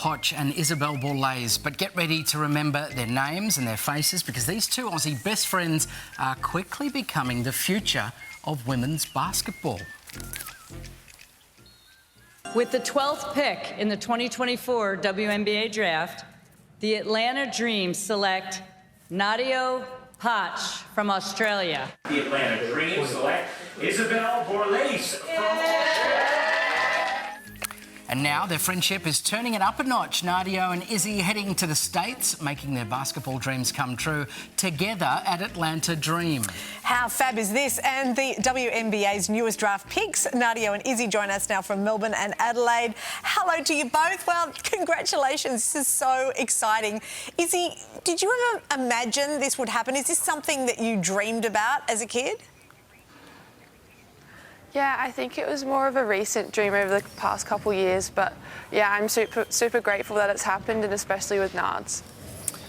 Hodge and Isobel Borlase. But get ready to remember their names and their faces, because these two Aussie best friends are quickly becoming the future of women's basketball. With the 12th pick in the 2024 WNBA Draft, the Atlanta Dream select Nadia Hodge from Australia. The Atlanta Dream select Isobel Borlase from Australia. And now their friendship is turning it up a notch. Nadia and Izzy heading to the States, making their basketball dreams come true together at Atlanta Dream. How fab is this? And the WNBA's newest draft picks, Nadia and Izzy, join us now from Melbourne and Adelaide. Hello to you both. Well, congratulations. This is so exciting. Izzy, did you ever imagine this would happen? Is this something that you dreamed about as a kid? Yeah, I think it was more of a recent dream over the past couple of years, but yeah, I'm super grateful that it's happened, and especially with Nards.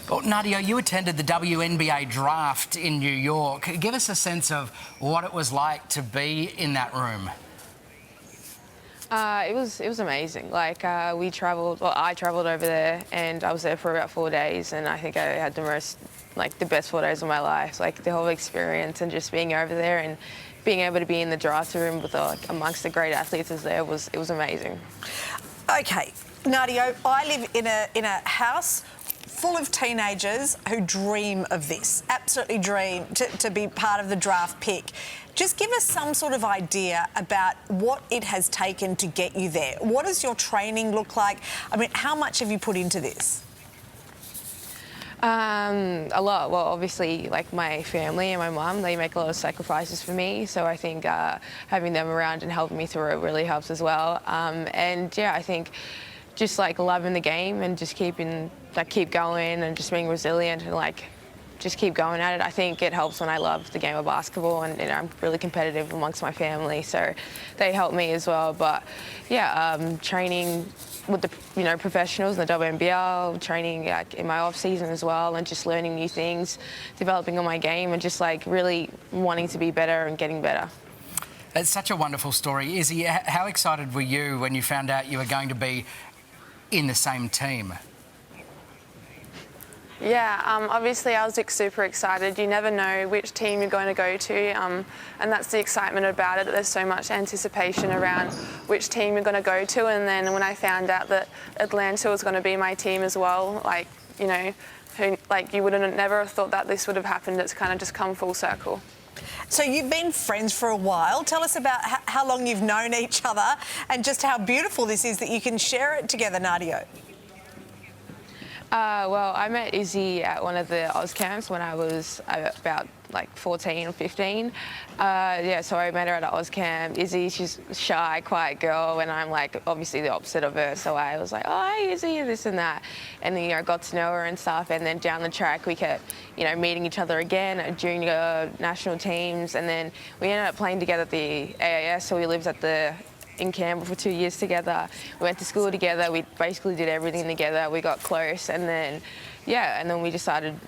Well, Nadia, you attended the WNBA Draft in New York. Give us a sense of what it was like to be in that room. It was amazing. Like I travelled over there, and I was there for about 4 days, and I think I had the best 4 days of my life. Like the whole experience and just being over there and being able to be in the draft room with amongst the great athletes as there was amazing. Okay, Nadia, I live in a house full of teenagers who dream of this, absolutely dream to be part of the draft pick. Just give us some sort of idea about what it has taken to get you there. What does your training look like? I mean, how much have you put into this? A lot. Well, obviously, like my family and my mum, they make a lot of sacrifices for me. So I think having them around and helping me through it really helps as well. And yeah, I think just like loving the game and just keep going and just being resilient and just keep going at it. I think it helps when I love the game of basketball, and I'm really competitive amongst my family, so they help me as well. But yeah, training with the professionals in the WNBL, training in my off season as well, and just learning new things, developing on my game, and just really wanting to be better and getting better. It's such a wonderful story. Izzy, how excited were you when you found out you were going to be in the same team? Yeah, obviously I was super excited. You never know which team you're going to go to, and that's the excitement about it. There's so much anticipation around which team you're going to go to, and then when I found out that Atlanta was going to be my team as well, you wouldn't never have thought that this would have happened. It's kind of just come full circle. So you've been friends for a while. Tell us about how long you've known each other and just how beautiful this is that you can share it together, Nadia. Well, I met Izzy at one of the Oz camps when I was about 14 or 15. Yeah, so I met her at an Oz camp. Izzy, she's a shy, quiet girl, and I'm obviously the opposite of her. So I was like, oh, hey, Izzy, and this and that. And then, got to know her and stuff. And then down the track, we kept, meeting each other again at junior national teams. And then we ended up playing together at the AAS, so we lived in Canberra for 2 years together. We went to school together. We basically did everything together. We got close, and then, we decided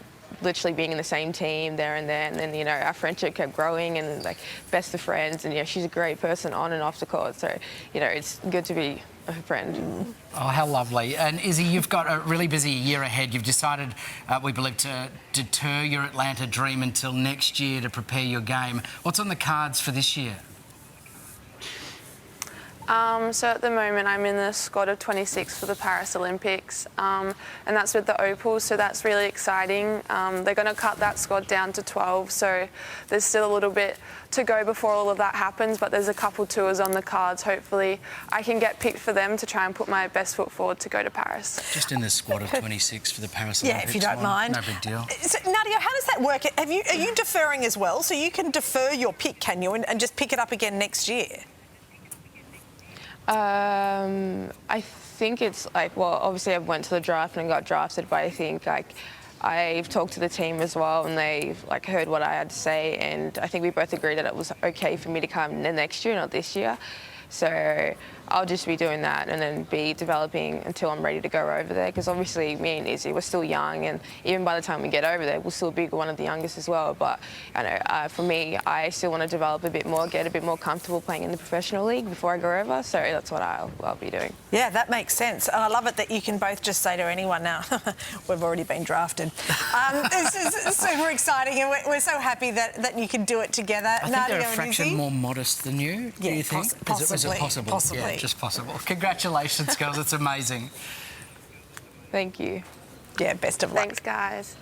literally being in the same team there and then. And then, our friendship kept growing and best of friends. And she's a great person on and off the court. So, it's good to be a friend. Oh, how lovely. And Izzy, you've got a really busy year ahead. You've decided, we believe, to deter your Atlanta dream until next year to prepare your game. What's on the cards for this year? So at the moment I'm in the squad of 26 for the Paris Olympics, and that's with the Opal, so that's really exciting. They're going to cut that squad down to 12, so there's still a little bit to go before all of that happens, but there's a couple tours on the cards. Hopefully I can get picked for them to try and put my best foot forward to go to Paris. Just in the squad of 26 for the Paris Olympics. Yeah, if you don't mind. No big deal. So, Nadia, how does that work? Are you deferring as well? So you can defer your pick, can you, and just pick it up again next year? I think it's well, obviously I went to the draft and got drafted, but I think I've talked to the team as well, and they've heard what I had to say, and I think we both agreed that it was okay for me to come the next year, not this year. So I'll just be doing that and then be developing until I'm ready to go over there. Because obviously me and Izzy, we're still young, and even by the time we get over there, we'll still be one of the youngest as well. But I know for me, I still want to develop a bit more, get a bit more comfortable playing in the professional league before I go over. So that's what I'll be doing. Yeah, that makes sense. And I love it that you can both just say to anyone now, we've already been drafted. This is super exciting, and we're so happy that you can do it together. I think Nadia they're a and fraction Izzy. more modest than you, do you think? Possibly. Is it possible? Possibly. Yeah, just possible. Congratulations, girls. It's amazing. Thank you. Yeah, best of luck. Thanks, guys.